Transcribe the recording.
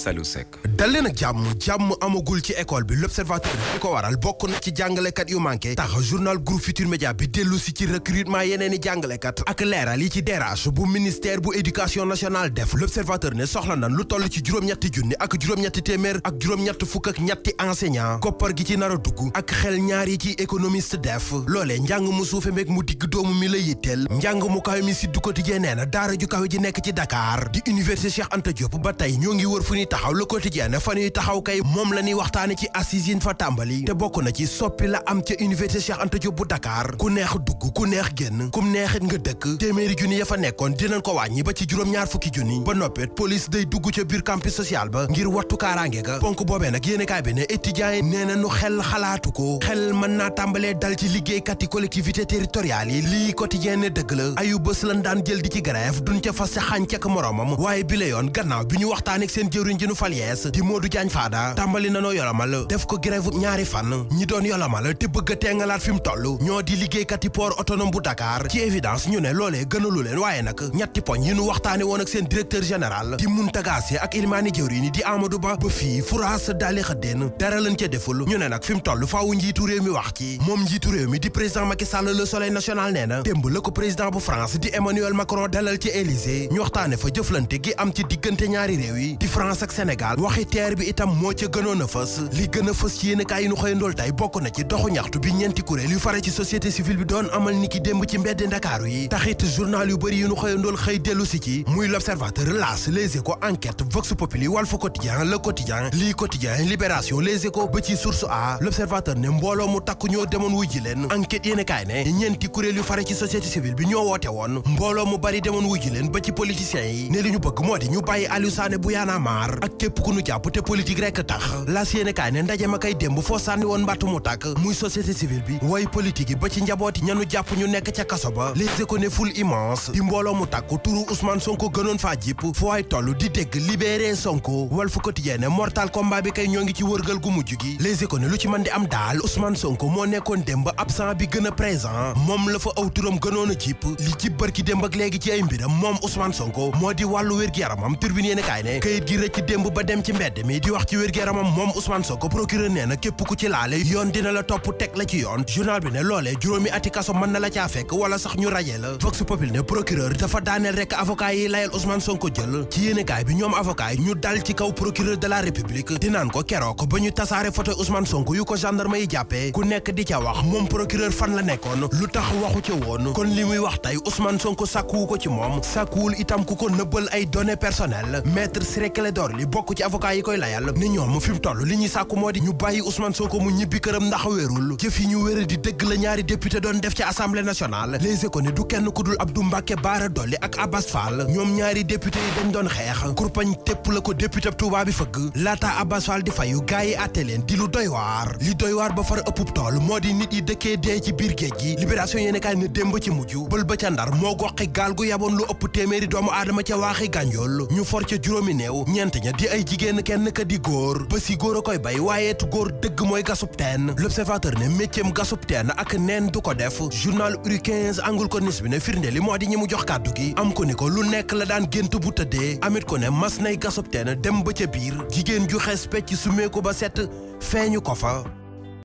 Salou Seck. dal leen ak jàmm amagul ci école bi l'observateur bi ko waral bokk na ci jàngalekat yu manqué tax journal groupe Futurs Médias bi dellu si ci recrutement yeneen i jàngalekat ak leeral yi ci DRH bu ministère bu éducation nationale def l'observateur ne soxla nan lu toll ci juróom-ñetti junni ak juróom-ñetti téeméer ak juróom-ñett fukk ak ñetti enseignant koppar gi ci nar a dugg ak xel ñaar yi ci économiste def loolee njàng mu suufe meeg mu digg doomu mi la yitteel njàng mu kawe mi si du quotidien nee na daara ju kawe ji nekk ci Dakar di université Cheikh Anta Diop ba tey ñoo ngi wër fu ñuy taxaw le quotidien fa ñuy taxaw kay moom la ñuy waxtaane ci assises yi fa tàmbali te bokk na ci soppi la am ca université Cheikh Anta Diop bu Dakar ku neex dugg ku neex génn kum neexit nga dëkk téeméeri junni ya fa nekkoon dinañ ko wàññi ba ci juróom-ñaar fukki junni ba noppet police day dugg ca biir campus social ba ngir wattu kaaraange ga ponk boobee nag yéenekaay bi ne étudiants yi nee na nu xel xalaatu ko xel mën naa tàmbalee dal ci liggéeykat yi collectivité territoriales yi lii quotidien ne dëgg la ayu bés lan daan jël di ci grève duñ ca fas sa xànc ak moroomam waaye bi la yoon gannaaw bi ñu waxtaan ak seen jëwriñ ji nu fal yees di Modou Diagne Fada tàmbali nanoo yolomal def ko grève ñaari fan ñi doon yolomal te bëgg a teengalaat fi mu toll ñoo di liggéeykat yi port autonome bu Dakar ci évidence ñu ne loolee gënalu leen waaye nag ñetti poñ yi nu waxtaane woon ak seen directeur général di Mountaga Sy ak Ilimani jëwriñ di Amadou Ba ba fii furaas daali xëddeen dara lañ ca deful ñu ne nag fi mu toll faawu njiitu réew mi wax ci moom njiitu réew mi di président Macky Sall le soleil national nee na démb la ko président bu France di Emmanuel Macron dalal ci Élysée ñu waxtaane fa jëflante gi am ci diggante ñaari réew yi di France ak Sénégal waxi teer bi itam moo ca gënoon a fës li gën a fës ci yéenekaay yi nu xëyandool tey bokk na ci doxu ñaxtu bi ñeenti kuréel yu fare ci société civile bi doon amal niki démb ci mbedd Ndakaaru yi taxit journal yu bëri yu nu xëyandool xëy dellu si ci muy l'Observateur, L'As, Les Échos, Enquête, Vox Populi, Walf Quotidien, Le Quotidien, lii Quotidien, Libération, Les Échos ba ci Source A l'Observateur ne mbooloo mu takku ñoo demoon wuy ji leen Enquête yéenekaay ne ñeenti kuréel yu fare ci société civile bi ñoo woote woon mbooloo mu bari demoon wuy ji leen ba ci politiciens yi ne li ñu bëgg moo di ñu bàyyi Aliou Sané bu Y'en a marre ak képp ku nu jàpp te politique rekk tax L'As yéenekaay ne ndaje ma kay démb foo sànni woon mbattu mu tàkk muy société civile bi way politique yi ba ci njabooti ñanu jàpp ñu nekk ca kaso ba Les Échos ne ful immense di mbooloo mu tàkku turu Ousmane Sonko gënoon faa jipp fu waay toll di dégg libéré Sonko Walf Quotidien ne mortal combat bi kay ñoo ngi ci wërgal gu mujj gi Les Échos ne lu ci mën di am daal Ousmane Sonko moo nekkoon démb absent bi gën a présent moom la fa aw turam gënoon a jipp li ci bërki démb ak léegi ci ay mbiram moom Ousmane Sonko moo di wàllu wér-gi-yaramam Tribune yéenekaay ne kayit gi rëcc démb ba dem ci mbedd mi di wax ci wér-gi-yaramam moom Ousmane Sonko procureur nee na képp ku ci laale yoon dina la topp teg la ci yoon journal bi ne loolee juróomi ati kaso mën na la caa fekk wala sax ñu rajee la Vox Populi ne procureur dafa daaneel rek avocat yi layal Ousmane Sonko jël ci yéenekaay bi ñoom avocat yi ñu dal ci kaw procureur de la République dinaan ko keroog ba ñu tasaare photo Ousmane Sonko yu ko gendarme yi jàppee ku nekk di ca wax moom procureur fan la nekkoon lu tax waxu ca woon kon li muy wax tey Ousmane Sonko sàkkuwu ko ci moom sàkkuwul itam ku ko nëbbal ay données personnelles maître Ciré Clédor Ly bokk ci avocat yi koy layal ni ñoom fi mu toll li ñuy sàkku moo di ñu bàyyi Ousmane Sonko mu ñibbi këram ndax wérul jëf yi ñu wéral di dëgg la ñaari député doon def ci assemblée nationale Les Échos ne du kenn ku dul Abdou Mbacké Bara Dolly ak Abbas Fall ñoom ñaari député yi dañ doon xeex kurpañ tépp la ko député Touba bi fëgg laata Abbas Fall di fayu gaay yi àtte leen di lu doy waar li doy waar ba far ëppub tool moo di nit yi dëkkee dee ci biir géej gi Libération yéenekaay ne démb ci mujj bël ba ca Ndar moo goxi gaal gu yaboon lu ëpp téeméeri doomu aadama ca waaxi Gànjool ñu for ca juróomi néew ñeent ña di ay jigéen kenn ka di góor ba si góor a koy bay waayeetu góor dëgg mooy gasub teen L'Observateur ne métiem gasub teen ak neen du ko def journal Uri 15 angul ko nis bi ne firnde li moo di ñi mu jox kàddu gi am ko ni ko lu nekk la daan gént bu tëddee amit ko ne mas nay gasub teen dem ba ca biir jigéen ju xees pecc sumee ko ba set feeñu ko fa